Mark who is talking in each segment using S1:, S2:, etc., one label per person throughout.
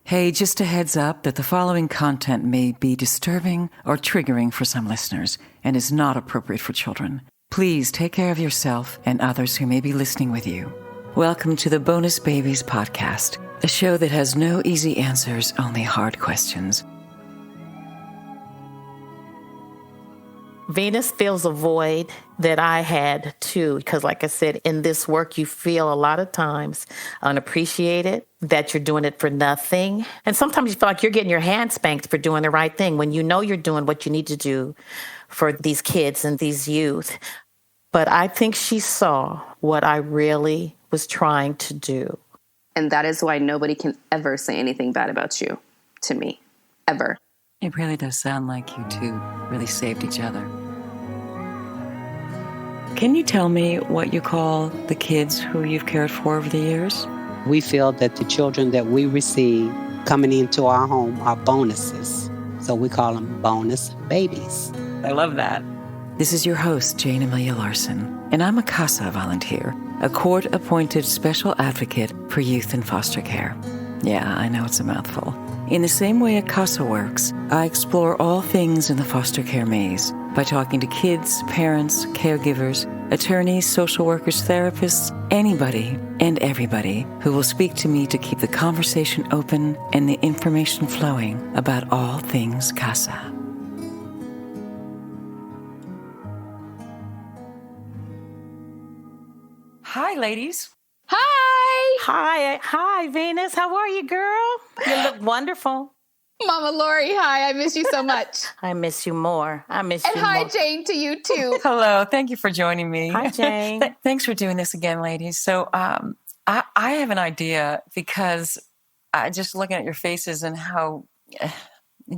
S1: Hey, just a heads up that the following content may be disturbing or triggering for some listeners and is not appropriate for children. Please take care of yourself and others who may be listening with you. Welcome to the Bonus Babies podcast, a show that has no easy answers, only hard questions.
S2: Venus fills a void that I had too, because like I said, in this work, you feel a lot of times unappreciated, that you're doing it for nothing. And sometimes you feel like you're getting your hand spanked for doing the right thing when you know you're doing what you need to do for these kids and these youth. But I think she saw what I really was trying to do.
S3: And that is why nobody can ever say anything bad about you to me, ever.
S1: It really does sound like you two really saved each other. Can you tell me what you call the kids who you've cared for over the years?
S4: We feel that the children that we receive coming into our home are bonuses. So we call them bonus babies.
S1: I love that. This is your host, Jayne Amelia Larson, and I'm a CASA volunteer, a court-appointed special advocate for youth in foster care. Yeah, I know it's a mouthful. In the same way a CASA works, I explore all things in the foster care maze by talking to kids, parents, caregivers, attorneys, social workers, therapists, anybody and everybody who will speak to me to keep the conversation open and the information flowing about all things CASA. Hi, ladies.
S2: Hi, Venus. How are you, girl? You look wonderful.
S5: Mama Lori, hi. I miss you so much.
S2: I miss you more.
S5: And hi, Jayne, to you too.
S1: Hello. Thank you for joining me.
S2: Hi, Jayne.
S1: Thanks for doing this again, ladies. So I have an idea because just looking at your faces and how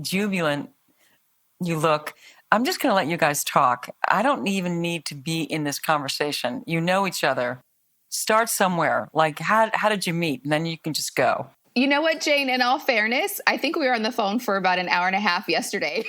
S1: jubilant you look, I'm just going to let you guys talk. I don't even need to be in this conversation. You know each other. Start somewhere. Like, how did you meet? And then you can just go.
S5: You know what, Jayne? In all fairness, I think we were on the phone for about an hour and a half yesterday.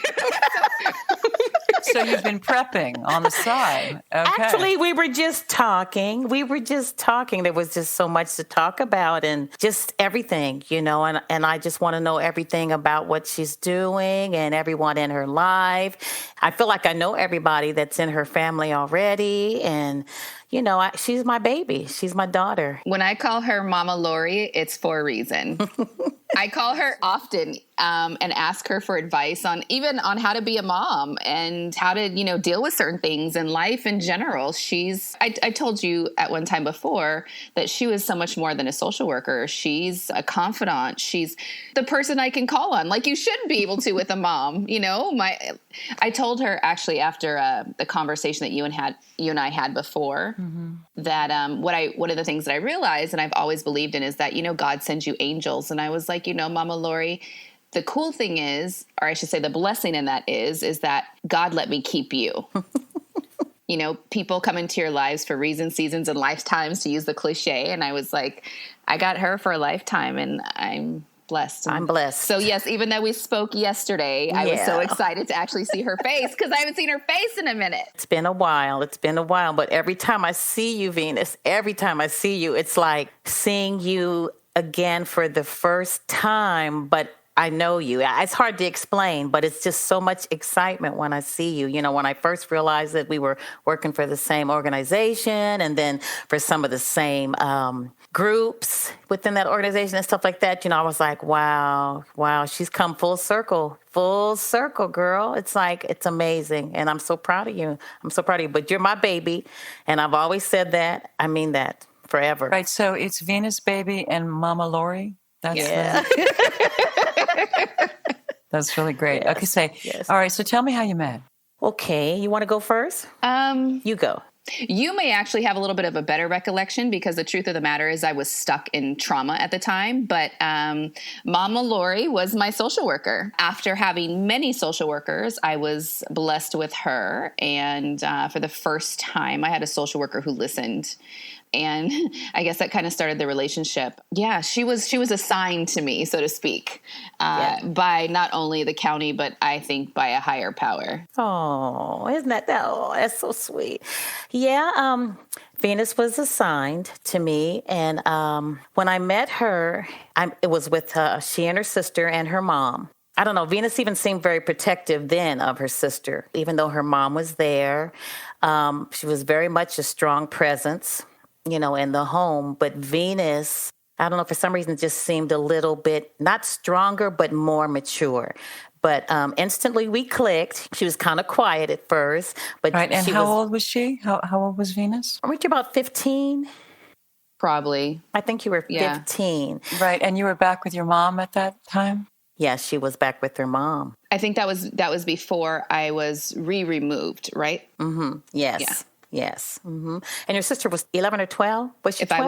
S1: So you've been prepping on the side. Okay.
S2: Actually, we were just talking. There was just so much to talk about and just everything, you know, and I just want to know everything about what she's doing and everyone in her life. I feel like I know everybody that's in her family already. And, you know, she's my baby. She's my daughter.
S5: When I call her Mama Lori, it's for a reason. I call her often and ask her for advice on how to be a mom and how to, you know, deal with certain things in life in general. I told you at one time before that she was so much more than a social worker. She's a confidant. She's the person I can call on, like you should be able to with a mom. You know, I told her actually after the conversation that you and I had before that one of the things that I realized and I've always believed in is that, you know, God sends you angels. And I was like, you know, Mama Lori, the cool thing is, or I should say the blessing in that is that God let me keep you. You know, people come into your lives for reasons, seasons, and lifetimes, to use the cliche. And I was like, I got her for a lifetime and I'm blessed.
S2: I'm blessed.
S5: So yes, even though we spoke yesterday, I was so excited to actually see her face because I haven't seen her face in a minute.
S2: It's been a while. But every time I see you, Venus, it's like seeing you again for the first time, but I know you. It's hard to explain, but it's just so much excitement when I see you. You know, when I first realized that we were working for the same organization and then for some of the same groups within that organization and stuff like that, you know, I was like, wow, she's come full circle, girl. It's like, it's amazing. And I'm so proud of you. But you're my baby. And I've always said that. I mean that forever.
S1: Right. So it's Venus Baby and Mama Lori. That's That's really great.
S2: Yes.
S1: Okay, all right, so tell me how you met.
S2: Okay, you want to go first? You go.
S5: You may actually have a little bit of a better recollection because the truth of the matter is I was stuck in trauma at the time. But Mama Lori was my social worker. After having many social workers, I was blessed with her. And for the first time, I had a social worker who listened. And I guess that kind of started the relationship. Yeah, she was assigned to me, so to speak, by not only the county, but I think by a higher power.
S2: Oh, isn't that? Oh, that's so sweet. Yeah. Venus was assigned to me, and when I met her, it was with she and her sister and her mom. I don't know, Venus even seemed very protective then of her sister, even though her mom was there. She was very much a strong presence, in the home. But Venus, I don't know, for some reason, just seemed a little bit, not stronger, but more mature. But instantly we clicked. She was kind of quiet at first. But
S1: Right, and
S2: she
S1: how old was she? How old was Venus?
S2: Weren't you about 15?
S5: Probably.
S2: I think you were
S5: Yeah.
S2: 15.
S1: Right, and you were back with your mom at that time?
S2: Yeah, she was back with her mom.
S5: I think that was before I was removed, right?
S2: Mm-hmm. Yes.
S5: Yeah.
S2: Yes. Mm-hmm. And your sister was 11 or 12? Was she
S5: If
S2: 12?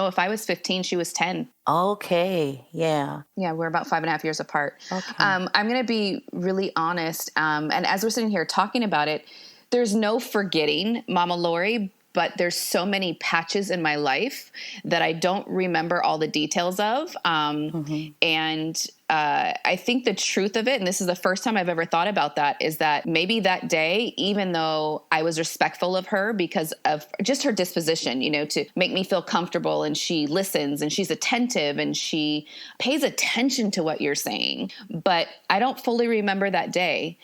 S5: if I was 15, she was 10.
S2: Okay. Yeah.
S5: Yeah, we're about 5.5 years apart.
S2: Okay.
S5: I'm going to be really honest. And as we're sitting here talking about it, there's no forgetting Mama Lori, but there's so many patches in my life that I don't remember all the details of. And I think the truth of it, and this is the first time I've ever thought about that, is that maybe that day, even though I was respectful of her because of just her disposition, to make me feel comfortable, and she listens and she's attentive and she pays attention to what you're saying. But I don't fully remember that day.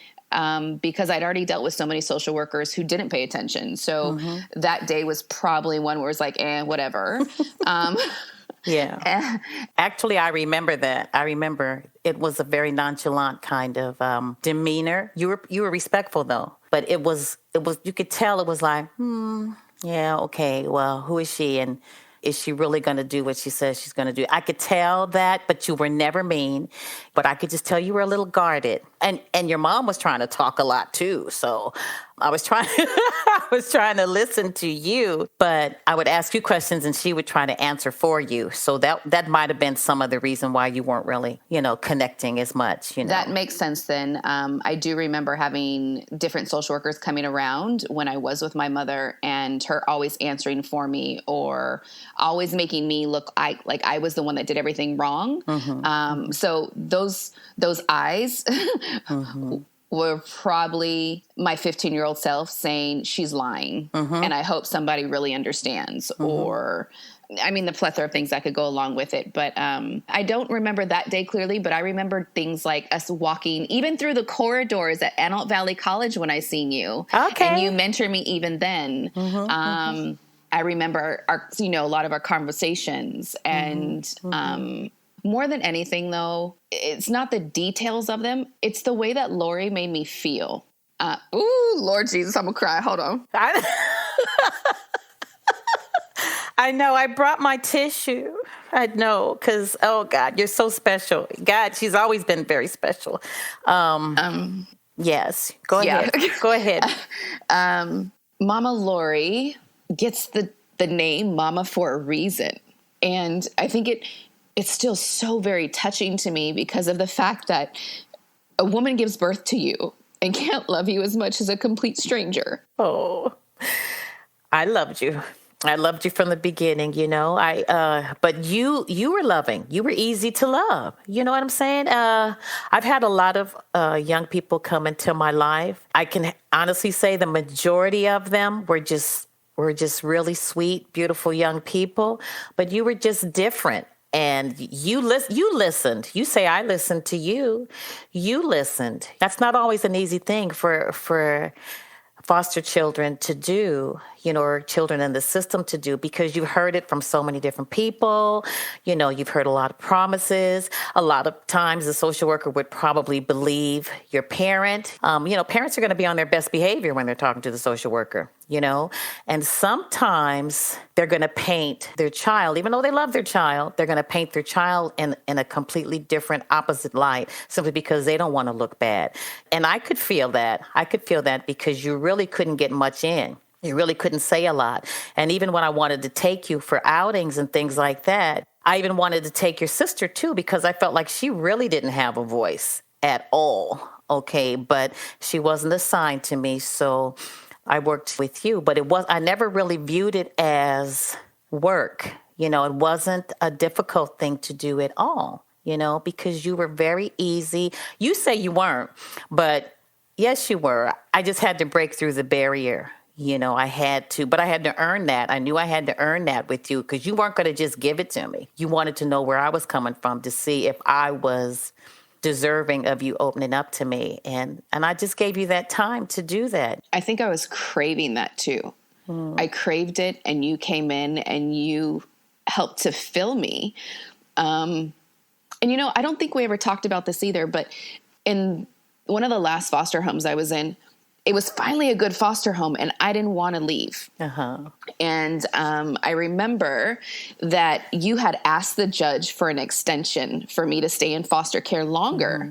S5: Because I'd already dealt with so many social workers who didn't pay attention. So that day was probably one where it was like, whatever.
S2: Yeah. Actually, I remember that. I remember it was a very nonchalant kind of demeanor. You were respectful though, but it was you could tell it was like, yeah, okay, well, who is she? And is she really going to do what she says she's going to do? I could tell that, but you were never mean. But I could just tell you were a little guarded. And your mom was trying to talk a lot too. So I was trying to listen to you, but I would ask you questions and she would try to answer for you. So that might have been some of the reason why you weren't really, connecting as much,
S5: That makes sense then. I do remember having different social workers coming around when I was with my mother, and her always answering for me or always making me look like I was the one that did everything wrong. So those eyes were probably my 15-year-old self saying she's lying, and I hope somebody really understands, or the plethora of things that could go along with it. But I don't remember that day clearly, but I remember things like us walking even through the corridors at Antelope Valley College when I seen you.
S2: Okay.
S5: And you mentored me even then. I remember a lot of our conversations, and more than anything, though, it's not the details of them. It's the way that Lori made me feel. Ooh, Lord Jesus, I'm going to cry. Hold on.
S2: I know. I brought my tissue. I know, because, oh, God, you're so special. God, she's always been very special. Yes. Go ahead. Go ahead.
S5: Mama Lori gets the name Mama for a reason. And I think it's still so very touching to me because of the fact that a woman gives birth to you and can't love you as much as a complete stranger.
S2: Oh, I loved you. I loved you from the beginning, but you were loving. You were easy to love. You know what I'm saying? I've had a lot of young people come into my life. I can honestly say the majority of them were just really sweet, beautiful young people, but you were just different. And you listened. You say, I listened to you. You listened. That's not always an easy thing for foster children to do, or children in the system to do, because you've heard it from so many different people. You've heard a lot of promises. A lot of times the social worker would probably believe your parent. Parents are going to be on their best behavior when they're talking to the social worker, and sometimes they're going to paint their child, even though they love their child, they're going to paint their child in a completely different opposite light simply because they don't want to look bad. And I could feel that. Because you really couldn't get much in. You really couldn't say a lot. And even when I wanted to take you for outings and things like that, I even wanted to take your sister too, because I felt like she really didn't have a voice at all. Okay. But she wasn't assigned to me. So I worked with you, but I never really viewed it as work. It wasn't a difficult thing to do at all, because you were very easy. You say you weren't, but yes, you were. I just had to break through the barrier, I had to, but I had to earn that. I knew I had to earn that with you because you weren't going to just give it to me. You wanted to know where I was coming from to see if I was deserving of you opening up to me. And I just gave you that time to do that.
S5: I think I was craving that too. I craved it, and you came in and you helped to fill me. And, I don't think we ever talked about this either, but in one of the last foster homes I was in, it was finally a good foster home, and I didn't want to leave. And I remember that you had asked the judge for an extension for me to stay in foster care longer.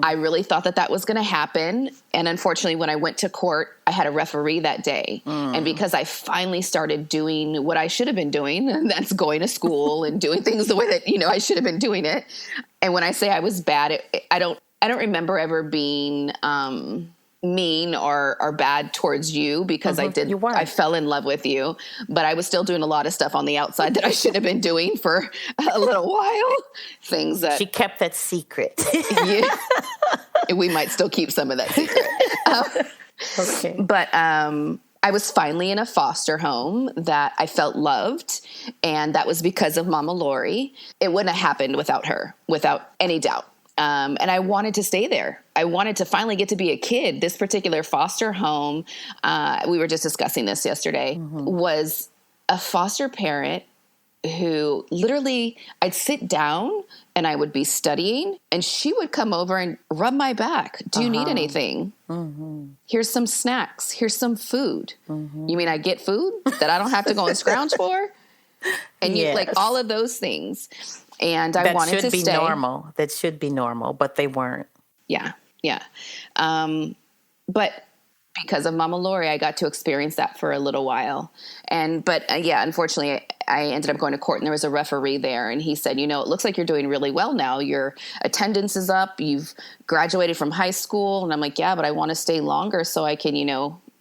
S5: I really thought that was going to happen. And unfortunately, when I went to court, I had a referee that day. And because I finally started doing what I should have been doing, and that's going to school and doing things the way that, I should have been doing it. And when I say I was bad, I don't remember ever being mean or bad towards you, because I fell in love with you, but I was still doing a lot of stuff on the outside that I should have been doing for a little while. Things that
S2: she kept that secret.
S5: Yeah, we might still keep some of that secret.
S2: Okay.
S5: But I was finally in a foster home that I felt loved, and that was because of Mama Lori. It wouldn't have happened without her, without any doubt. And I wanted to stay there. I wanted to finally get to be a kid. This particular foster home, we were just discussing this yesterday, was a foster parent who literally, I'd sit down and I would be studying, and she would come over and rub my back. Do you need anything? Here's some snacks. Here's some food. You mean I get food that I don't have to go and scrounge for? And you like all of those things. And I wanted to stay.
S2: That should be normal, but they weren't.
S5: Yeah. But because of Mama Lori, I got to experience that for a little while. But unfortunately, I ended up going to court, and there was a referee there, and he said, it looks like you're doing really well now. Your attendance is up. You've graduated from high school. And I'm like, yeah, but I want to stay longer so I can,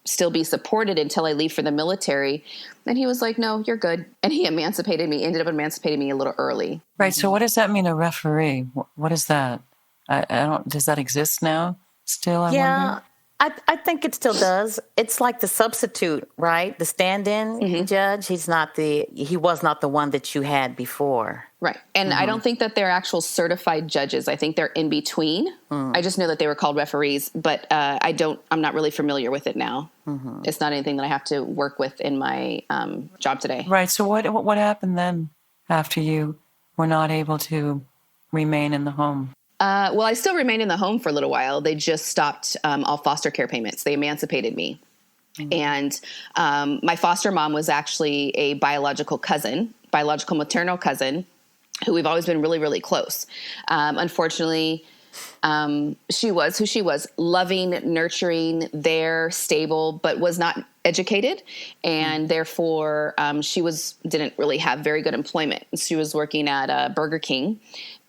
S5: still be supported until I leave for the military. And he was like, no, you're good. And he ended up emancipating me a little early.
S1: Right. So what does that mean, a referee? What is that? Does that exist now still? I wonder?
S2: I think it still does. It's like the substitute, right? The stand-in judge. He was not the one that you had before.
S5: Right. And I don't think that they're actual certified judges. I think they're in between. I just know that they were called referees, but I'm not really familiar with it now. It's not anything that I have to work with in my job today.
S1: Right. So what happened then after you were not able to remain in the home?
S5: Well, I still remained in the home for a little while. They just stopped all foster care payments. They emancipated me. And my foster mom was actually a biological maternal cousin, who we've always been really, really close. Unfortunately, she was who she was, loving, nurturing, there, stable, but was not educated. And therefore, she didn't really have very good employment. She was working at Burger King.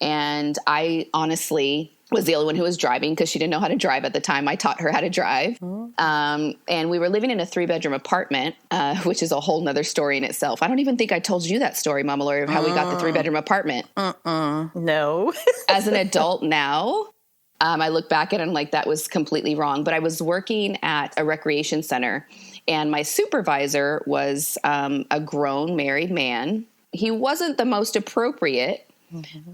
S5: And I honestly was the only one who was driving because she didn't know how to drive at the time. I taught her how to drive. And we were living in a 3-bedroom apartment, which is a whole nother story in itself. I don't even think I told you that story, Mama Lori, of how we got the 3-bedroom apartment.
S2: No.
S5: As an adult now, I look back at it and like, that was completely wrong. But I was working at a recreation center, and my supervisor was a grown married man. He wasn't the most appropriate,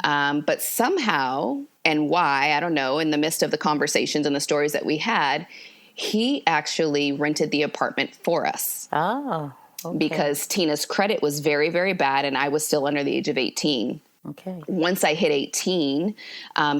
S5: but somehow, and why, I don't know, in the midst of the conversations and the stories that we had, he actually rented the apartment for us.
S2: Oh, okay.
S5: Because Tina's credit was very, very bad, and I was still under the age of 18.
S2: Okay.
S5: Once I hit 18,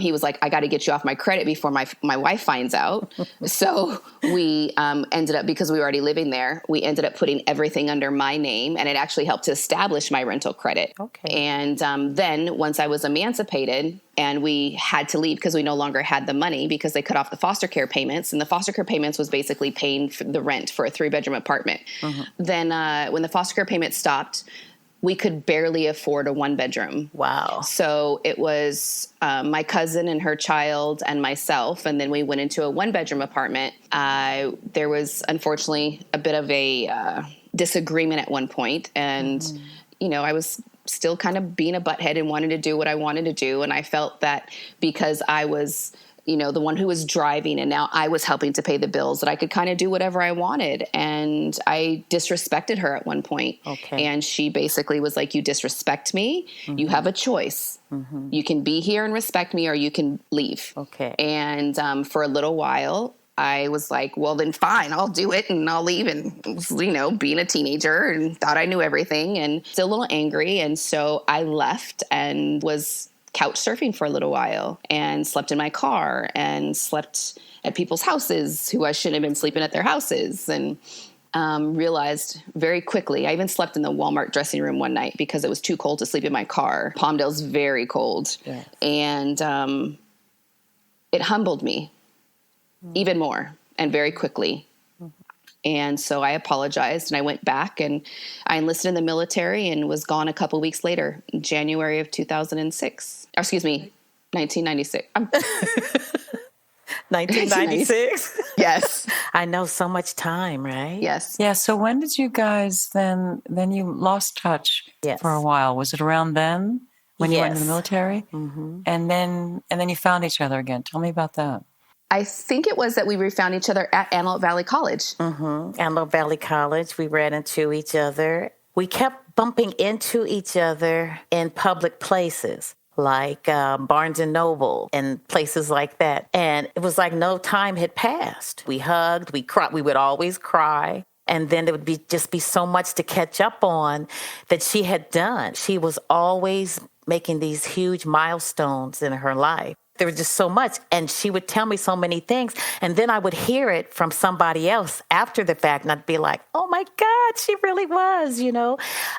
S5: he was like, I got to get you off my credit before my wife finds out. So we ended up, because we were already living there, we ended up putting everything under my name, and it actually helped to establish my rental credit.
S2: Okay.
S5: And then once I was emancipated and we had to leave because we no longer had the money because they cut off the foster care payments, and the foster care payments was basically paying for the rent for a 3-bedroom apartment. Then when the foster care payments stopped, we could barely afford a 1-bedroom.
S2: Wow.
S5: So it was my cousin and her child and myself, and then we went into a 1-bedroom apartment. There was, unfortunately, a bit of a disagreement at one point, and, I was still kind of being a butthead and wanted to do what I wanted to do, and I felt that because I was the one who was driving, and now I was helping to pay the bills, that I could kind of do whatever I wanted. And I disrespected her at one point.
S2: Okay.
S5: And she basically was like, you disrespect me. You have a choice. You can be here and respect me, or you can leave.
S2: Okay.
S5: And for a little while, I was like, well, then fine, I'll do it and I'll leave. And, being a teenager and thought I knew everything and still a little angry. And so I left and was couch surfing for a little while and slept in my car and slept at people's houses who I shouldn't have been sleeping at their houses. And realized very quickly, I even slept in the Walmart dressing room one night because it was too cold to sleep in my car. Palmdale's very cold.
S2: Yes.
S5: And it humbled me even more and very quickly. And so I apologized and I went back and I enlisted in the military and was gone a couple weeks later, January of 2006. Or excuse me, 1996.
S2: 1996?
S5: Yes.
S2: I know, so much time, right?
S5: Yes.
S1: Yeah, so when did you guys then you lost touch
S2: Yes.
S1: for a while? Was it around then when you went into the
S2: Yes.
S1: military? Mm-hmm. And then you found each other again. Tell me about that.
S5: I think it was that we found each other at Antelope Valley College.
S2: Antelope Valley College, we ran into each other. We kept bumping into each other in public places like Barnes and Noble and places like that. And it was like no time had passed. We hugged, we cried, we would always cry. And then there would just be so much to catch up on that she had done. She was always making these huge milestones in her life. There was just so much. And she would tell me so many things. And then I would hear it from somebody else after the fact. And I'd be like, oh my God, she really was,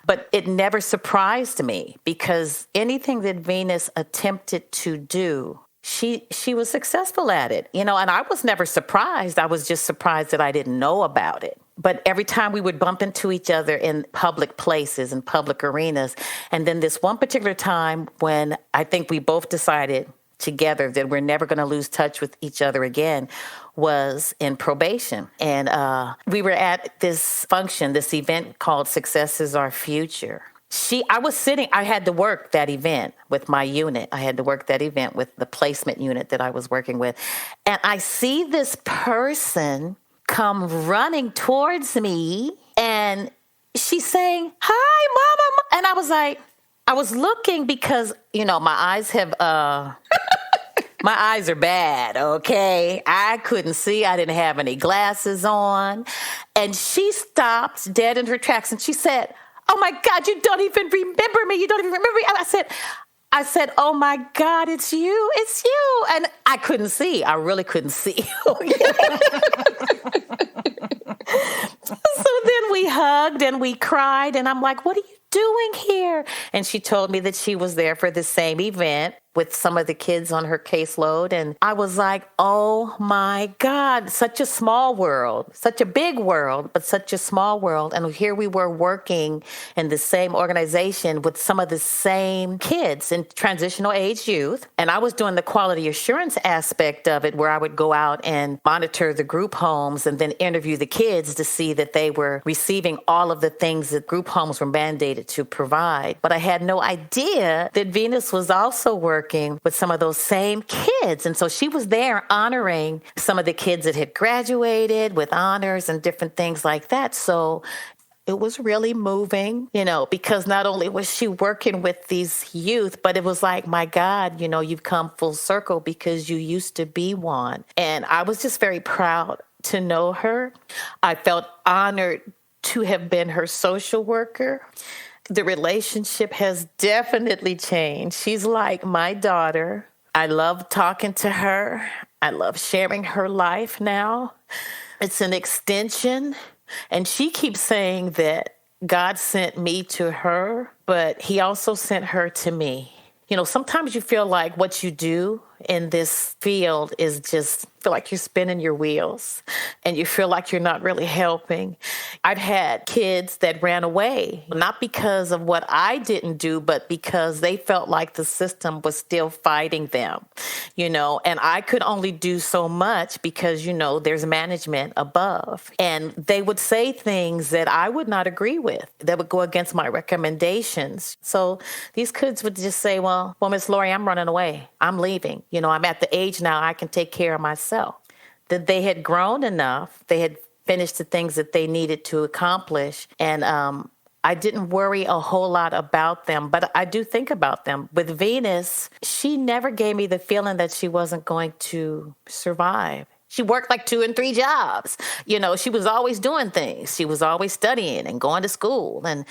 S2: But it never surprised me because anything that Venus attempted to do, she was successful at it, and I was never surprised. I was just surprised that I didn't know about it. But every time we would bump into each other in public places and public arenas. And then this one particular time when I think we both decided together that we're never going to lose touch with each other again was in probation. And we were at this function, this event called Success is Our Future. I had to work that event with my unit. I had to work that event with the placement unit that I was working with. And I see this person come running towards me and she's saying, hi, Mama. And I was looking because, my eyes have, my eyes are bad, okay? I couldn't see. I didn't have any glasses on. And she stopped dead in her tracks and she said, oh my God, you don't even remember me. You don't even remember me. And I said, oh my God, it's you. It's you. And I couldn't see. I really couldn't see. So then we hugged and we cried and I'm like, what are you doing here? And she told me that she was there for the same event with some of the kids on her caseload. And I was like, oh my God, such a small world, such a big world, but such a small world. And here we were working in the same organization with some of the same kids in transitional age youth. And I was doing the quality assurance aspect of it, where I would go out and monitor the group homes and then interview the kids to see that they were receiving all of the things that group homes were mandated to provide. But I had no idea that Venus was also working with some of those same kids. And so she was there honoring some of the kids that had graduated with honors and different things like that. So it was really moving, because not only was she working with these youth, but it was like, my God, you've come full circle because you used to be one. And I was just very proud to know her. I felt honored to have been her social worker. The relationship has definitely changed. She's like my daughter. I love talking to her. I love sharing her life now. It's an extension. And she keeps saying that God sent me to her, but he also sent her to me. Sometimes you feel like what you do in this field is just feel like you're spinning your wheels and you feel like you're not really helping. I've had kids that ran away, not because of what I didn't do, but because they felt like the system was still fighting them, and I could only do so much because, there's management above. And they would say things that I would not agree with, that would go against my recommendations. So these kids would just say, well, Miss Lori, I'm running away. I'm leaving. You know, I'm at the age now I can take care of myself. That they had grown enough, they had finished the things that they needed to accomplish. And I didn't worry a whole lot about them, but I do think about them. With Venus, she never gave me the feeling that she wasn't going to survive. She worked like 2 and 3 jobs. You know, she was always doing things. She was always studying and going to school. And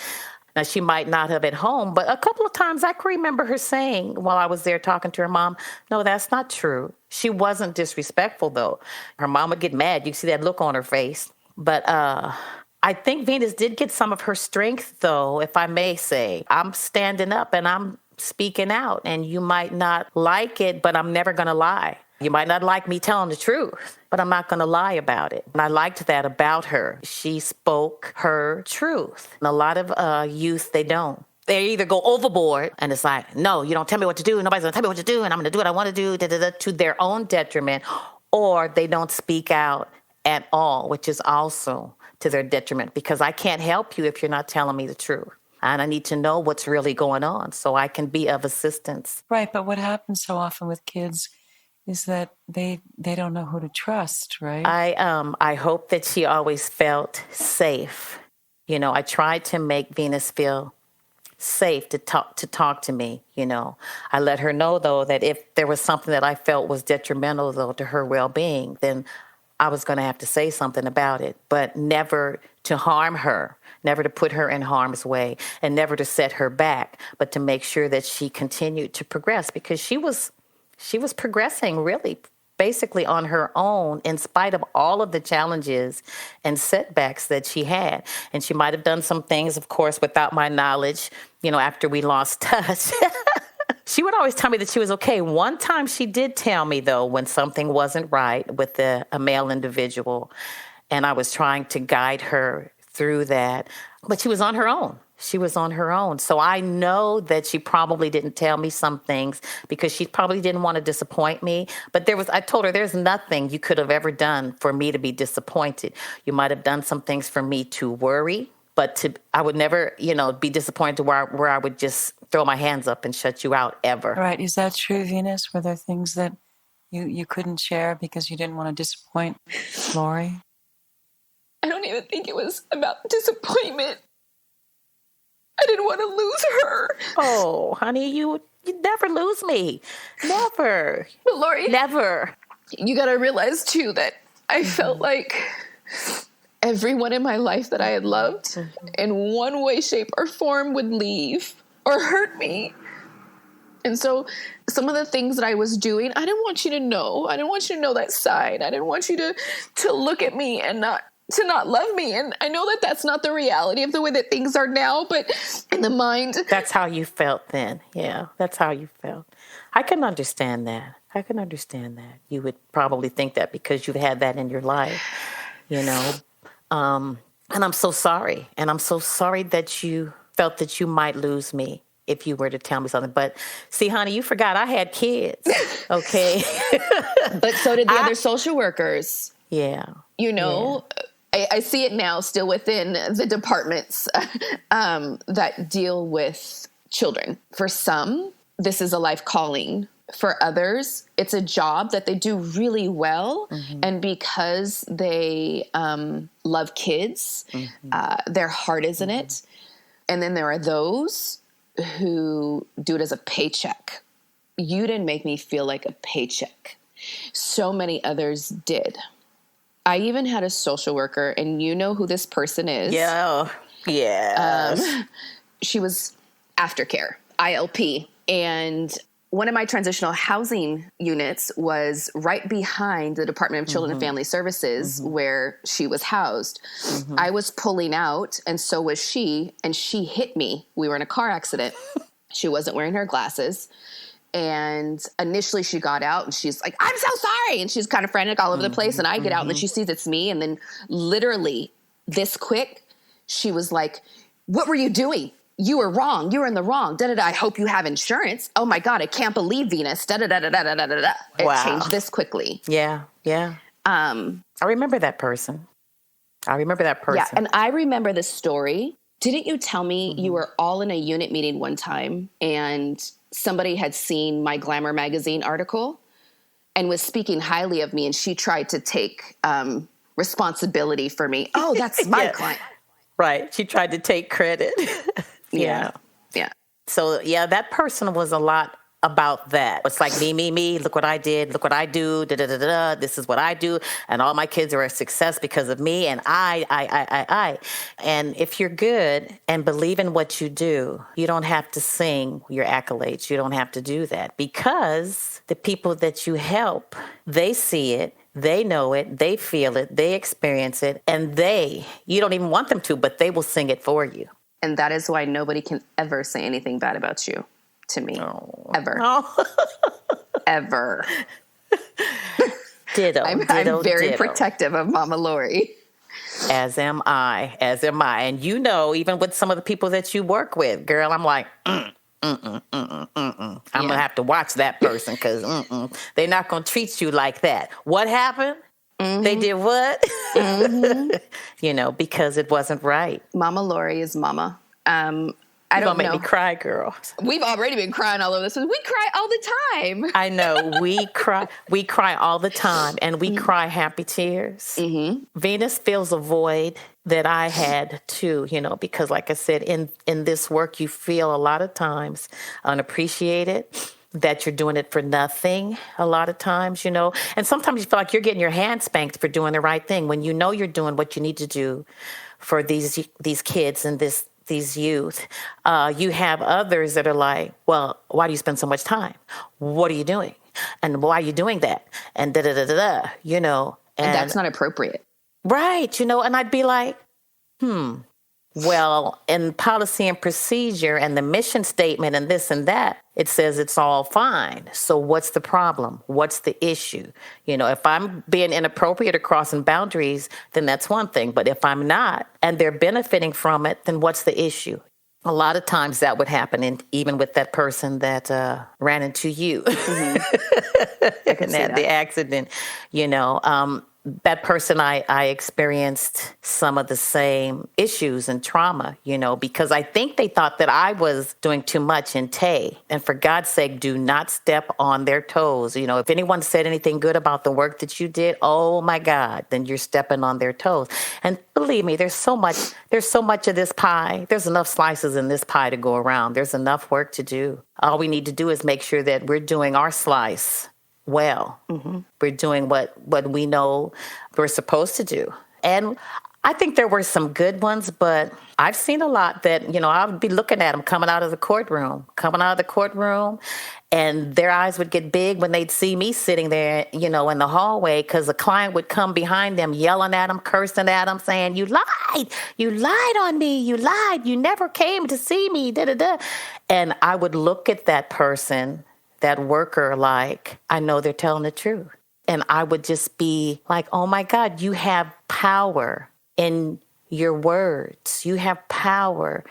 S2: now, she might not have at home, but a couple of times I can remember her saying while I was there talking to her mom, no, that's not true. She wasn't disrespectful, though. Her mom would get mad. You see that look on her face. But I think Venus did get some of her strength, though, if I may say. I'm standing up and I'm speaking out, and you might not like it, but I'm never going to lie. You might not like me telling the truth, but I'm not going to lie about it. And I liked that about her. She spoke her truth. And a lot of youth, they don't. They either go overboard and it's like, no, you don't tell me what to do. Nobody's going to tell me what to do. And I'm going to do what I want to do to their own detriment. Or they don't speak out at all, which is also to their detriment, because I can't help you if you're not telling me the truth. And I need to know what's really going on so I can be of assistance.
S1: Right. But what happens so often with kids is that they don't know who to trust, right?
S2: I hope that she always felt safe. You know, I tried to make Venus feel safe to talk to me. You know, I let her know, though, that if there was something that I felt was detrimental, though, to her well-being, then I was going to have to say something about it, but never to harm her, never to put her in harm's way, and never to set her back, but to make sure that she continued to progress, because she was progressing really basically on her own in spite of all of the challenges and setbacks that she had. And she might have done some things, of course, without my knowledge, you know, after we lost touch. She would always tell me that she was okay. One time she did tell me, though, when something wasn't right with a male individual, and I was trying to guide her through that. But she was on her own. She was on her own. So I know that she probably didn't tell me some things because she probably didn't want to disappoint me. But I told her there's nothing you could have ever done for me to be disappointed. You might have done some things for me to worry, but I would never, you know, be disappointed where I would just throw my hands up and shut you out ever.
S1: Right. Is that true, Venus? Were there things that you couldn't share because you didn't want to disappoint Lori?
S5: I don't even think it was about disappointment. I didn't want to lose her.
S2: Oh, honey, you never lose me. Never.
S5: But Lori,
S2: never.
S5: You got to realize, too, that I felt like everyone in my life that I had loved in one way, shape, or form would leave or hurt me. And so some of the things that I was doing, I didn't want you to know. I didn't want you to know that side. I didn't want you to look at me and not love me. And I know that that's not the reality of the way that things are now, but in the mind.
S2: That's how you felt then. Yeah, that's how you felt. I can understand that. You would probably think that because you've had that in your life, you know. And I'm so sorry. And I'm so sorry that you felt that you might lose me if you were to tell me something. But see, honey, you forgot I had kids, okay?
S5: But so did the other social workers.
S2: Yeah.
S5: You know, yeah. I see it now still within the departments that deal with children. For some, this is a life calling. For others, it's a job that they do really well. Mm-hmm. And because they love kids, their heart is in it. And then there are those who do it as a paycheck. You didn't make me feel like a paycheck. So many others did. I even had a social worker, and you know who this person is.
S2: Yeah. Yeah.
S5: She was aftercare, ILP. And one of my transitional housing units was right behind the Department of Children and Family Services where she was housed. I was pulling out, and so was she, and she hit me. We were in a car accident. She wasn't wearing her glasses. And initially she got out and she's like, I'm so sorry. And she's kind of frantic all over the place. And I get out and then she sees it's me. And then literally this quick, she was like, what were you doing? You were wrong. You were in the wrong. Da-da-da. I hope you have insurance. Oh my God, I can't believe Venus. Da-da-da-da-da-da-da-da. It changed this quickly.
S2: Yeah. I remember that person. Yeah,
S5: and I remember the story. Didn't you tell me you were all in a unit meeting one time and somebody had seen my Glamour magazine article
S3: and was speaking highly of me, and she tried to take responsibility for me. Oh, that's my client.
S2: Right. She tried to take credit.
S3: Yeah.
S2: So, that person was a lot about that. It's like me, look what I did, look what I do, this is what I do, and all my kids are a success because of me, and I. And if you're good and believe in what you do, you don't have to sing your accolades. You don't have to do that, because the people that you help, they see it, they know it, they feel it, they experience it, and you don't even want them to, but they will sing it for you.
S3: And that is why nobody can ever say anything bad about you to me.
S2: Oh.
S3: Ever.
S2: Oh.
S3: Ever.
S2: Ditto.
S3: I'm very protective of Mama Lori.
S2: As am I. And even with some of the people that you work with, girl, I'm like, I'm going to have to watch that person, because they're not going to treat you like that. What happened? Mm-hmm. They did what? Mm-hmm. Because it wasn't right.
S3: Mama Lori is mama. I don't
S2: make me cry, girl.
S3: We've already been crying all over this. We cry all the time.
S2: I know. We cry all the time, and we cry happy tears. Mm-hmm. Venus fills a void that I had too, because like I said, in this work, you feel a lot of times unappreciated, that you're doing it for nothing a lot of times, and sometimes you feel like you're getting your hand spanked for doing the right thing when you're doing what you need to do for these kids and these youth. You have others that are like, well, why do you spend so much time? What are you doing? And why are you doing that? And da-da-da-da-da,
S3: And that's not appropriate.
S2: Right, and I'd be like, well, in policy and procedure and the mission statement and this and that, it says it's all fine. So what's the problem? What's the issue? If I'm being inappropriate or crossing boundaries, then that's one thing. But if I'm not, and they're benefiting from it, then what's the issue? A lot of times that would happen, and even with that person that ran into you and had the accident, that person, I experienced some of the same issues and trauma, because I think they thought that I was doing too much in Tay. And for God's sake, do not step on their toes. If anyone said anything good about the work that you did, oh my God, then you're stepping on their toes. And believe me, there's so much of this pie. There's enough slices in this pie to go around. There's enough work to do. All we need to do is make sure that we're doing our slice well. Mm-hmm. We're doing what we know we're supposed to do. And I think there were some good ones, but I've seen a lot that, I would be looking at them coming out of the courtroom, and their eyes would get big when they'd see me sitting there, in the hallway, because a client would come behind them, yelling at them, cursing at them, saying, you lied on me, you lied, you never came to see me, da-da-da. And I would look at that person, that worker, like, I know they're telling the truth. And I would just be like, oh my God, you have power in your words. You have power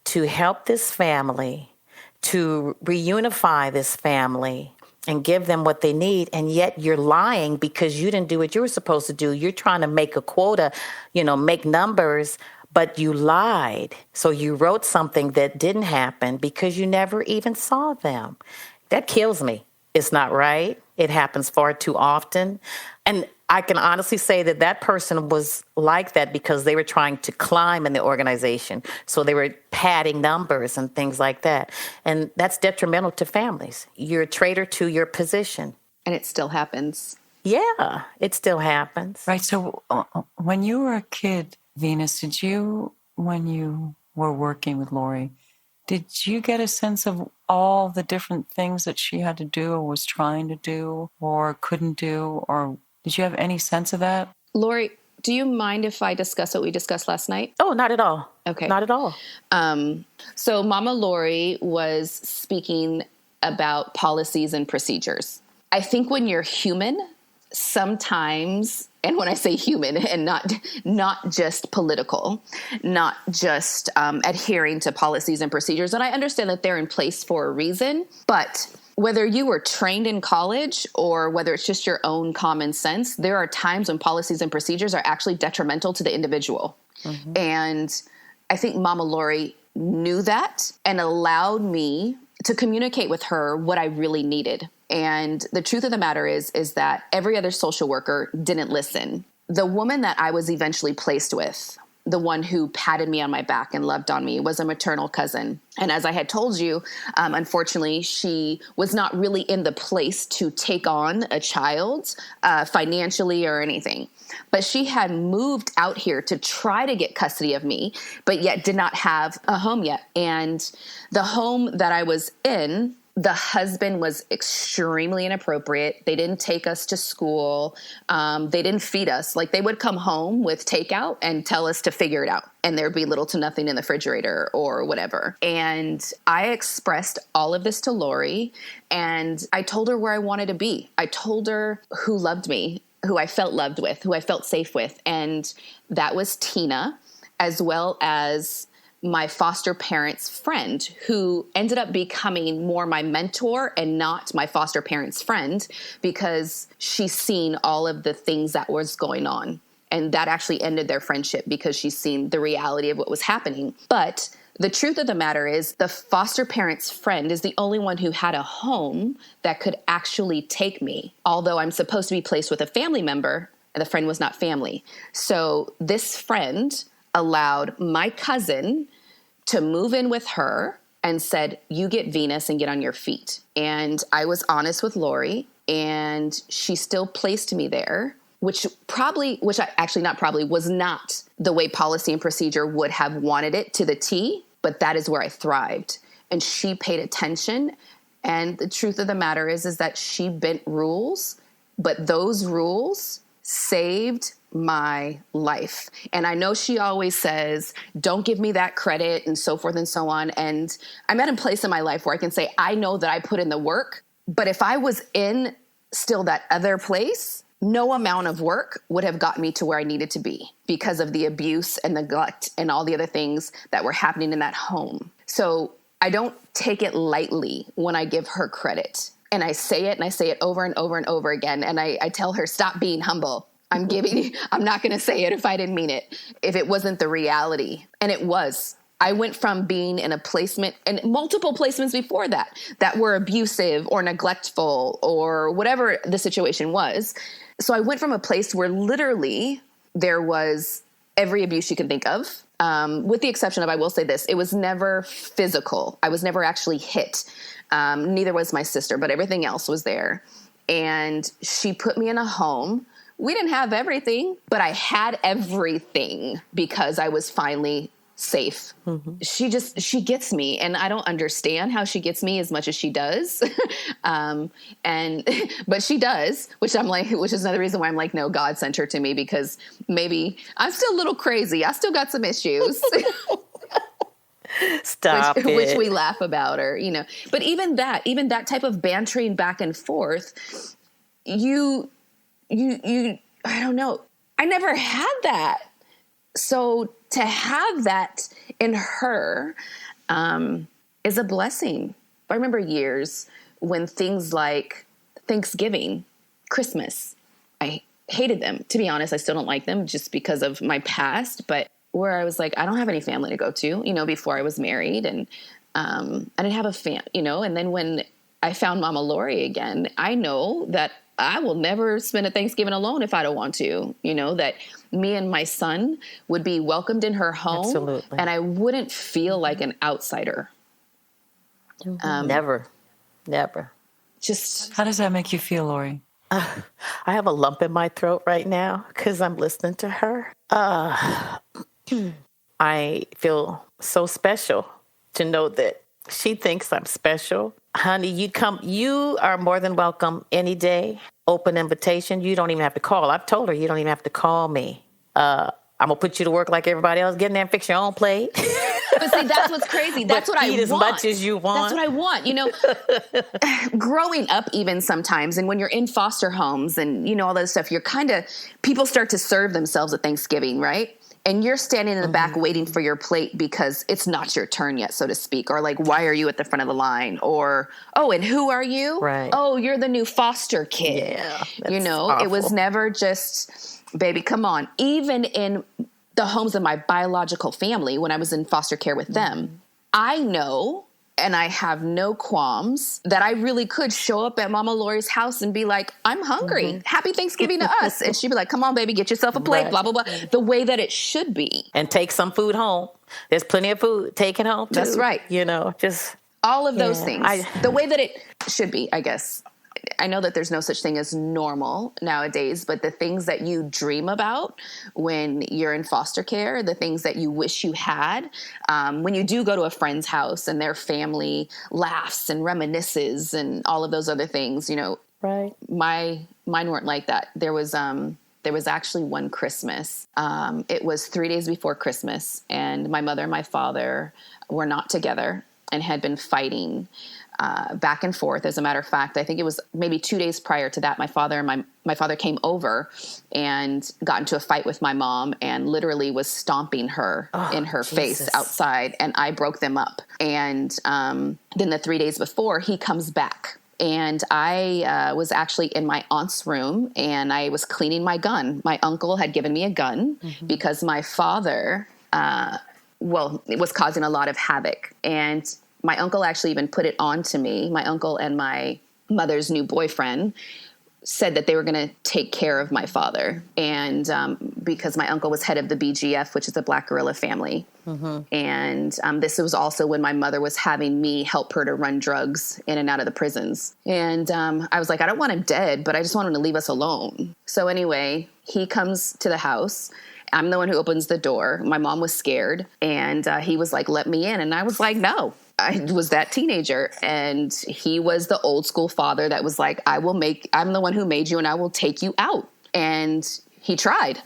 S2: to help this family, to reunify this family and give them what they need. And yet you're lying because you didn't do what you were supposed to do. You're trying to make a quota, make numbers, but you lied. So you wrote something that didn't happen because you never even saw them. That kills me. It's not right. It happens far too often. And I can honestly say that person was like that because they were trying to climb in the organization. So they were padding numbers and things like that. And that's detrimental to families. You're a traitor to your position.
S3: And it still happens.
S2: Yeah, it still happens.
S1: Right. So when you were a kid, Venus, when you were working with Lori, did you get a sense of all the different things that she had to do or was trying to do or couldn't do? Or did you have any sense of that?
S3: Lori, do you mind if I discuss what we discussed last night?
S2: Oh, not at all.
S3: Okay.
S2: Not at all.
S3: So Mama Lori was speaking about policies and procedures. I think when you're human, sometimes, and when I say human and not just political, not just adhering to policies and procedures, and I understand that they're in place for a reason, but whether you were trained in college or whether it's just your own common sense, there are times when policies and procedures are actually detrimental to the individual. Mm-hmm. And I think Mama Lori knew that and allowed me to communicate with her what I really needed. And the truth of the matter is that every other social worker didn't listen. The woman that I was eventually placed with, the one who patted me on my back and loved on me, was a maternal cousin. And as I had told you, unfortunately, she was not really in the place to take on a child financially or anything. But she had moved out here to try to get custody of me, but yet did not have a home yet. And the home that I was in, the husband was extremely inappropriate. They didn't take us to school. They didn't feed us. Like, they would come home with takeout and tell us to figure it out. And there'd be little to nothing in the refrigerator or whatever. And I expressed all of this to Lori, and I told her where I wanted to be. I told her who loved me, who I felt loved with, who I felt safe with. And that was Tina, as well as my foster parents' friend, who ended up becoming more my mentor and not my foster parents' friend, because she's seen all of the things that was going on. And that actually ended their friendship, because she's seen the reality of what was happening. But the truth of the matter is, the foster parents' friend is the only one who had a home that could actually take me. Although I'm supposed to be placed with a family member, and the friend was not family. So this friend allowed my cousin to move in with her and said, you get Venus and get on your feet. And I was honest with Lori, and she still placed me there, was not the way policy and procedure would have wanted it to the T, but that is where I thrived. And she paid attention. And the truth of the matter is that she bent rules, but those rules saved my life. And I know she always says, don't give me that credit, and so forth and so on. And I'm at a place in my life where I can say, I know that I put in the work, but if I was in still that other place, no amount of work would have got me to where I needed to be, because of the abuse and neglect and all the other things that were happening in that home. So I don't take it lightly when I give her credit. And I say it over and over and over again. And I tell her, stop being humble. I'm not going to say it if I didn't mean it, if it wasn't the reality. And it was. I went from being in a placement, and multiple placements before that were abusive or neglectful or whatever the situation was. So I went from a place where literally there was every abuse you can think of, with the exception of, I will say this, it was never physical. I was never actually hit. Neither was my sister, but everything else was there. And she put me in a home. We didn't have everything, but I had everything because I was finally safe. Mm-hmm. She gets me, and I don't understand how she gets me as much as she does. But she does, which is another reason why I'm like, no, God sent her to me, because maybe I'm still a little crazy. I still got some issues.
S2: Stop it.
S3: Which we laugh about, or, but even that type of bantering back and forth, you, I don't know. I never had that. So to have that in her, is a blessing. I remember years when things like Thanksgiving, Christmas, I hated them. To be honest, I still don't like them just because of my past, but where I was like, I don't have any family to go to, before I was married, and I didn't have a and then when I found Mama Lori again, I know that I will never spend a Thanksgiving alone if I don't want to, that me and my son would be welcomed in her home.
S2: Absolutely.
S3: And I wouldn't feel like an outsider.
S2: Never.
S1: How does that make you feel, Lori?
S2: I have a lump in my throat right now because I'm listening to her. I feel so special to know that she thinks I'm special. Honey, you are more than welcome any day. Open invitation. You don't even have to call. I've told her you don't even have to call me. I'm going to put you to work like everybody else. Get in there and fix your own plate.
S3: But see, that's what's crazy. That's what I want.
S2: Eat as much as you want.
S3: That's what I want. Growing up even sometimes, and when you're in foster homes and, all that stuff, you're people start to serve themselves at Thanksgiving, right? And you're standing in the back waiting for your plate because it's not your turn yet, so to speak. Or like, why are you at the front of the line? Or, oh, and who are you?
S2: Right.
S3: Oh, you're the new foster kid.
S2: Yeah, that's awful.
S3: It was never just, baby, come on. Even in the homes of my biological family, when I was in foster care with them, I know And I have no qualms that I really could show up at Mama Lori's house and be like, I'm hungry. Happy Thanksgiving to us. And she'd be like, come on, baby, get yourself a plate, blah, blah, blah. The way that it should be.
S2: And take some food home. There's plenty of food. Take it home, too.
S3: That's right.
S2: Just...
S3: all of those things. The way that it should be, I guess. I know that there's no such thing as normal nowadays, but the things that you dream about when you're in foster care, the things that you wish you had, when you do go to a friend's house and their family laughs and reminisces and all of those other things,
S2: Right.
S3: Mine weren't like that. There was actually one Christmas. It was 3 days before Christmas, and my mother and my father were not together and had been fighting back and forth. As a matter of fact, I think it was maybe 2 days prior to that, my father came over and got into a fight with my mom and literally was stomping her in her face outside, and I broke them up. And then the 3 days before, he comes back. And I was actually in my aunt's room, and I was cleaning my gun. My uncle had given me a gun because my father, it was causing a lot of havoc. And my uncle actually even put it on to me. My uncle and my mother's new boyfriend said that they were going to take care of my father. And because my uncle was head of the BGF, which is the Black Guerrilla Family. And this was also when my mother was having me help her to run drugs in and out of the prisons. And I was like, I don't want him dead, but I just want him to leave us alone. So anyway, he comes to the house. I'm the one who opens the door. My mom was scared, and he was like, let me in. And I was like, no. I was that teenager, and he was the old school father that was like, I'm the one who made you, and I will take you out. And he tried.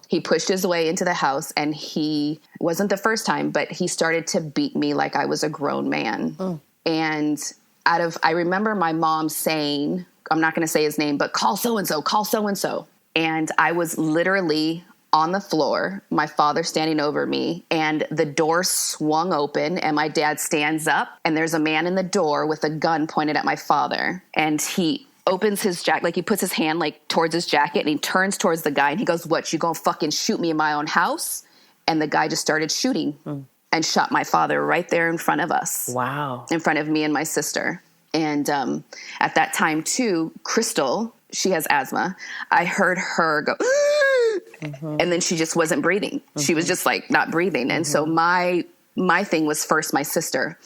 S3: He pushed his way into the house, and he wasn't the first time, but he started to beat me like I was a grown man. And I remember my mom saying, I'm not going to say his name, but call so-and-so, call so-and-so. And I was literally on the floor, my father standing over me, and the door swung open, and my dad stands up, and there's a man in the door with a gun pointed at my father. And he opens his jacket, like he puts his hand like towards his jacket, and he turns towards the guy, and he goes, what, you gonna fucking shoot me in my own house? And the guy just started shooting and shot my father right there in front of us.
S2: Wow.
S3: In front of me and my sister. And at that time too, Crystal, she has asthma. I heard her go, and then she just wasn't breathing. She was just like not breathing. And so my thing was first my sister.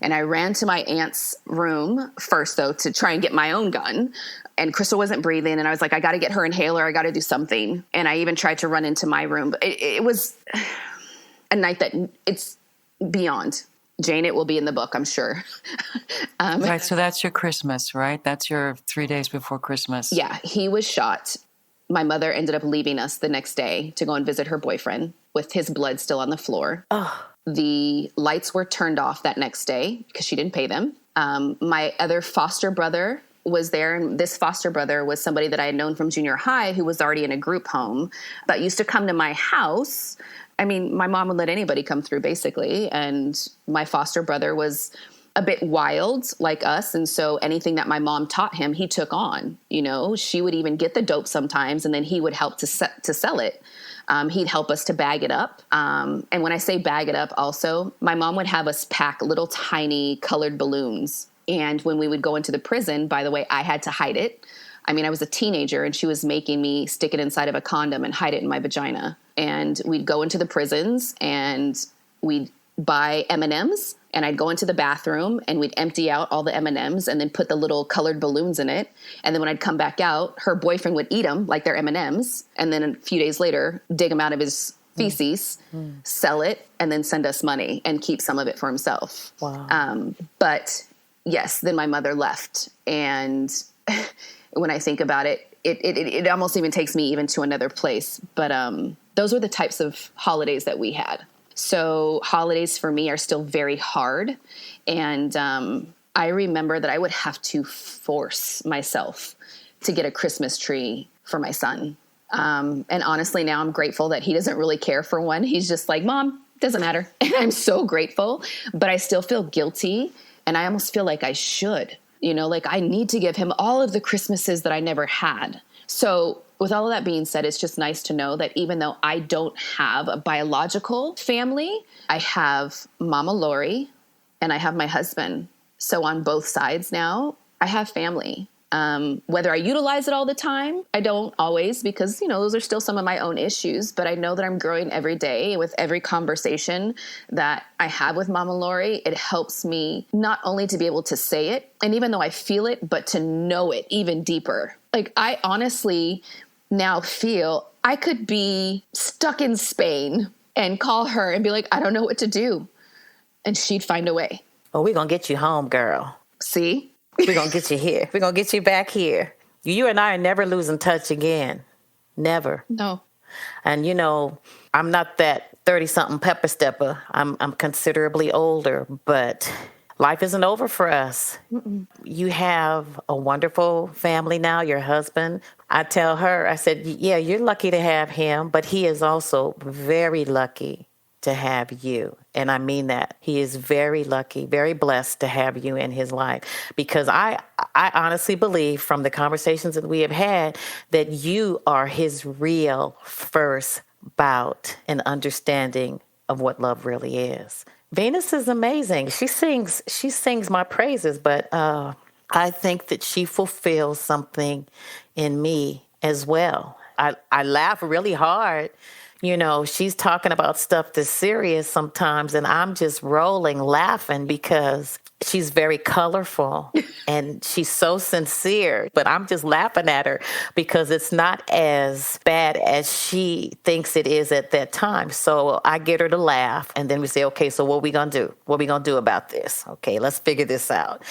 S3: And I ran to my aunt's room first, though, to try and get my own gun. And Crystal wasn't breathing. And I was like, I got to get her inhaler. I got to do something. And I even tried to run into my room. But it was a night that it's beyond. Jayne, it will be in the book, I'm sure.
S1: Right. So that's your Christmas, right? That's your 3 days before Christmas.
S3: Yeah. He was shot. My mother ended up leaving us the next day to go and visit her boyfriend with his blood still on the floor. The lights were turned off that next day because she didn't pay them. My other foster brother was there, and this foster brother was somebody that I had known from junior high who was already in a group home, but used to come to my house. I mean, my mom would let anybody come through, basically, and my foster brother was a bit wild like us. And so anything that my mom taught him, he took on. She would even get the dope sometimes, and then he would help to sell it. He'd help us to bag it up. And when I say bag it up also, my mom would have us pack little tiny colored balloons. And when we would go into the prison, by the way, I had to hide it. I mean, I was a teenager, and she was making me stick it inside of a condom and hide it in my vagina. And we'd go into the prisons, and we'd buy M&Ms, and I'd go into the bathroom, and we'd empty out all the M&Ms and then put the little colored balloons in it. And then when I'd come back out, her boyfriend would eat them like they're M&Ms. And then a few days later, dig them out of his feces, sell it, and then send us money and keep some of it for himself.
S2: Wow.
S3: But yes, then my mother left. And when I think about it, it almost even takes me even to another place. But those were the types of holidays that we had. So holidays for me are still very hard. And I remember that I would have to force myself to get a Christmas tree for my son. And honestly, now I'm grateful that he doesn't really care for one. He's just like, Mom, doesn't matter. And I'm so grateful, but I still feel guilty. And I almost feel like I should, like I need to give him all of the Christmases that I never had. So with all of that being said, it's just nice to know that even though I don't have a biological family, I have Mama Lori and I have my husband. So on both sides now, I have family. Whether I utilize it all the time, I don't always, because, those are still some of my own issues, but I know that I'm growing every day. With every conversation that I have with Mama Lori, it helps me not only to be able to say it, and even though I feel it, but to know it even deeper. Like, I honestly now feel I could be stuck in Spain and call her and be like, I don't know what to do. And she'd find a way.
S2: Well, we're going to get you home, girl.
S3: See?
S2: We're going to get you here. We're going to get you back here. You and I are never losing touch again. Never.
S3: No.
S2: And, I'm not that 30-something pepper stepper. I'm considerably older, but life isn't over for us. Mm-mm. You have a wonderful family now, your husband. I tell her, I said, yeah, you're lucky to have him, but he is also very lucky to have you. And I mean that. He is very lucky, very blessed to have you in his life, because I honestly believe from the conversations that we have had that you are his real first bout and understanding of what love really is. Venus is amazing. She sings my praises, but I think that she fulfills something in me as well. I laugh really hard. She's talking about stuff that's serious sometimes, and I'm just rolling laughing because she's very colorful and she's so sincere. But I'm just laughing at her because it's not as bad as she thinks it is at that time. So I get her to laugh, and then we say, okay, so what are we going to do? What are we going to do about this? Okay, let's figure this out.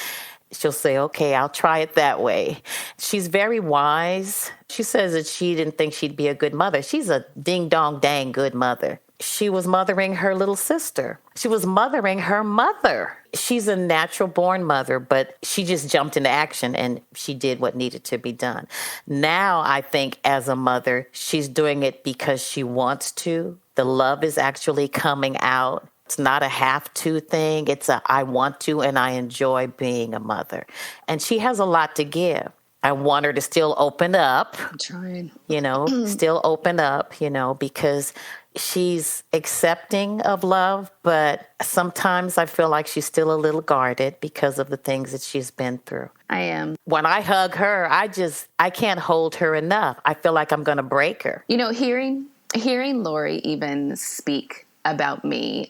S2: She'll say, okay, I'll try it that way. She's very wise. She says that she didn't think she'd be a good mother. She's a ding-dong-dang good mother. She was mothering her little sister. She was mothering her mother. She's a natural-born mother, but she just jumped into action and she did what needed to be done. Now, I think as a mother, she's doing it because she wants to. The love is actually coming out. It's not a have-to thing. It's a I want to, and I enjoy being a mother. And she has a lot to give. I want her to still open up.
S3: I'm trying.
S2: Still open up, because she's accepting of love, but sometimes I feel like she's still a little guarded because of the things that she's been through.
S3: I am.
S2: When I hug her, I can't hold her enough. I feel like I'm going to break her.
S3: Hearing Lori even speak about me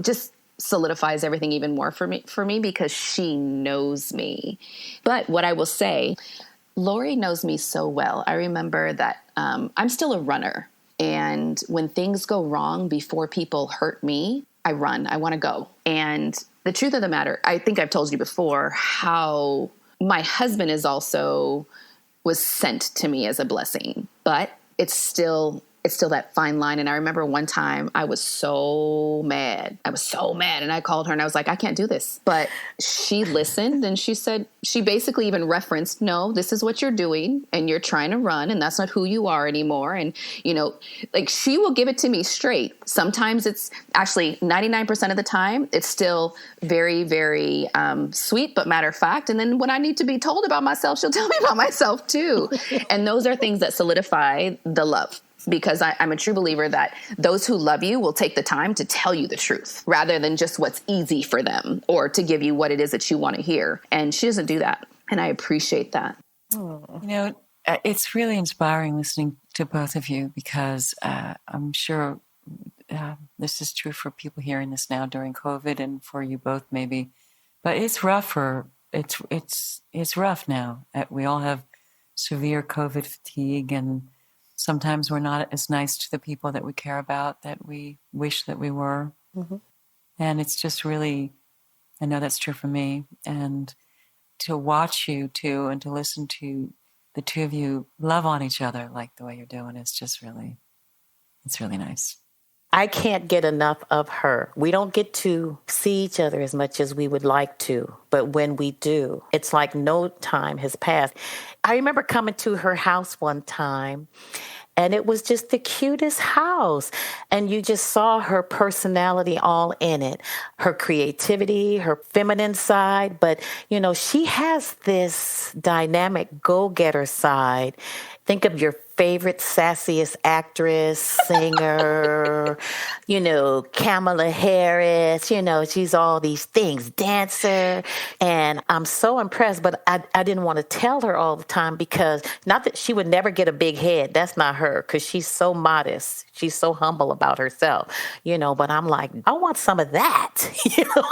S3: just solidifies everything even more for me because she knows me. But what I will say, Lori knows me so well. I remember that I'm still a runner, and when things go wrong before people hurt me, I run. I want to go. And the truth of the matter, I think I've told you before how my husband was sent to me as a blessing, but it's still that fine line. And I remember one time I was so mad. And I called her and I was like, I can't do this. But she listened, and she basically even referenced, no, this is what you're doing and you're trying to run, and that's not who you are anymore. And, she will give it to me straight. Sometimes it's actually 99% of the time, it's still very, very sweet, but matter of fact. And then when I need to be told about myself, she'll tell me about myself too. And those are things that solidify the love. Because I'm a true believer that those who love you will take the time to tell you the truth rather than just what's easy for them or to give you what it is that you want to hear. And she doesn't do that. And I appreciate that.
S1: It's really inspiring listening to both of you because I'm sure this is true for people hearing this now during COVID and for you both maybe. But it's rough it's rough now. We all have severe COVID fatigue, and sometimes we're not as nice to the people that we care about that we wish that we were. Mm-hmm. And it's just really, I know that's true for me. And to watch you two and to listen to the two of you love on each other like the way you're doing is just really, it's really nice.
S2: I can't get enough of her. We don't get to see each other as much as we would like to but when we do, it's like no time has passed. I remember coming to her house one time, and it was just the cutest house. And you just saw her personality all in it, her creativity, her feminine side. But, you know, she has this dynamic go-getter side. Think of your favorite sassiest actress, singer, you know, Kamala Harris, you know, she's all these things, dancer. And I'm so impressed, but I didn't want to tell her all the time because not that she would never get a big head. That's not her because she's so modest. She's so humble about herself, you know, but I'm like, I want some of that. You know?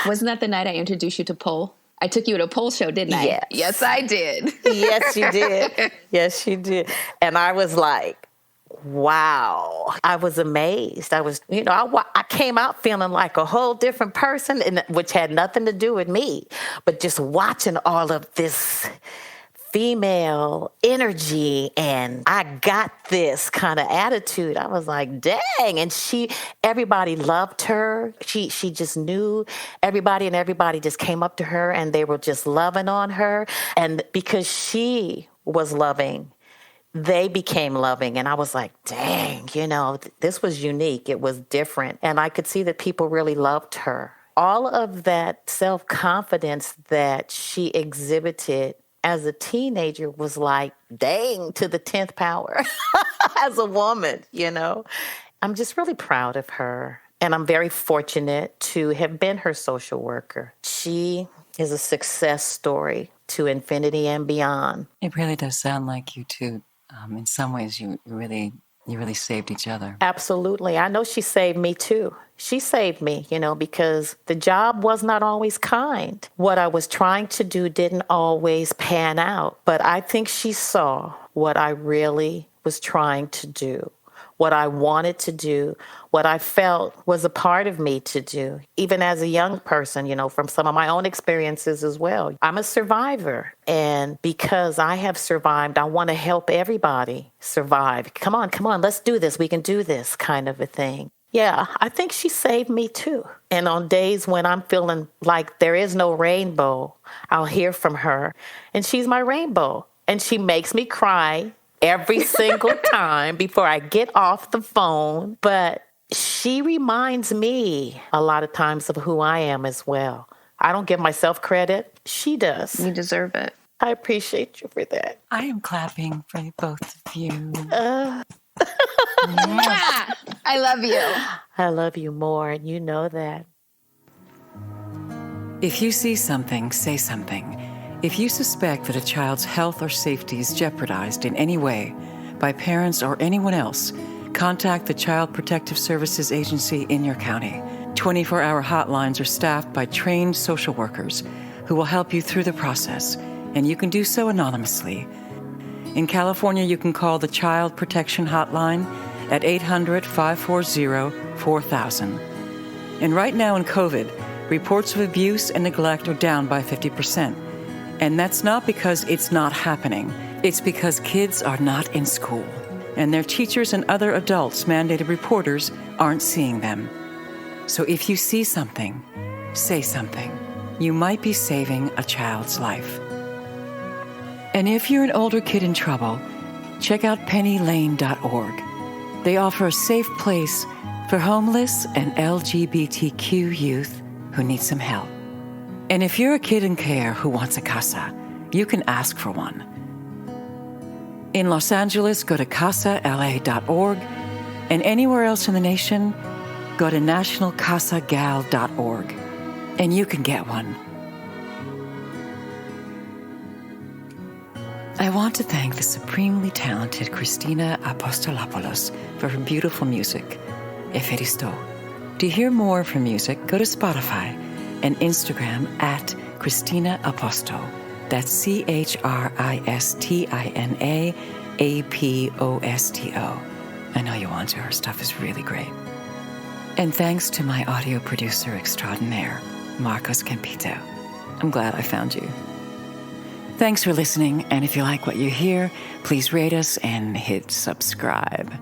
S3: Wasn't that the night I introduced you to pole? I took you to a pole show, didn't I?
S2: Yes.
S3: Yes, I did.
S2: Yes, you did. Yes, you did. And I was like, wow. I was amazed. I was, you know, I came out feeling like a whole different person, which had nothing to do with me. But just watching all of this female energy and I got this kind of attitude. I was like, dang. And everybody loved her. She just knew everybody, and everybody just came up to her and they were just loving on her. And because she was loving, they became loving. And I was like, dang, you know, this was unique. It was different. And I could see that people really loved her. All of that self-confidence that she exhibited as a teenager was like, dang, to the 10th power as a woman, you know. I'm just really proud of her. And I'm very fortunate to have been her social worker. She is a success story to infinity and beyond.
S1: It really does sound like you two. In some ways, you really saved each other.
S2: Absolutely. I know she saved me too. She saved me, you know, because the job was not always kind. What I was trying to do didn't always pan out. But I think she saw what I really was trying to do, what I wanted to do, what I felt was a part of me to do, even as a young person, you know, from some of my own experiences as well. I'm a survivor. And because I have survived, I want to help everybody survive. Come on, let's do this. We can do this kind of a thing. Yeah, I think she saved me too. And on days when I'm feeling like there is no rainbow, I'll hear from her. And she's my rainbow. And she makes me cry every single time before I get off the phone. But she reminds me a lot of times of who I am as well. I don't give myself credit. She does.
S3: You deserve it.
S2: I appreciate you for that.
S1: I am clapping for both of you.
S3: I love you.
S2: I love you more, and you know that.
S1: If you see something, say something. If you suspect that a child's health or safety is jeopardized in any way by parents or anyone else, contact the Child Protective Services Agency in your county. 24-hour hotlines are staffed by trained social workers who will help you through the process, and you can do so anonymously. In California, you can call the Child Protection Hotline at 800-540-4000. And right now in COVID, reports of abuse and neglect are down by 50%. And that's not because it's not happening. It's because kids are not in school, and their teachers and other adults, mandated reporters, aren't seeing them. So if you see something, say something. You might be saving a child's life. And if you're an older kid in trouble, check out pennylane.org. They offer a safe place for homeless and LGBTQ youth who need some help. And if you're a kid in care who wants a casa, you can ask for one. In Los Angeles, go to casala.org, and anywhere else in the nation, go to nationalcasagal.org, and you can get one. I want to thank the supremely talented Christina Apostolopoulos for her beautiful music, Eferisto. To hear more of her music, go to Spotify and Instagram at Christina Aposto. That's ChristinAAPOSTO. I know you want to. Her stuff is really great. And thanks to my audio producer extraordinaire, Marcos Campito. I'm glad I found you. Thanks for listening, and if you like what you hear, please rate us and hit subscribe.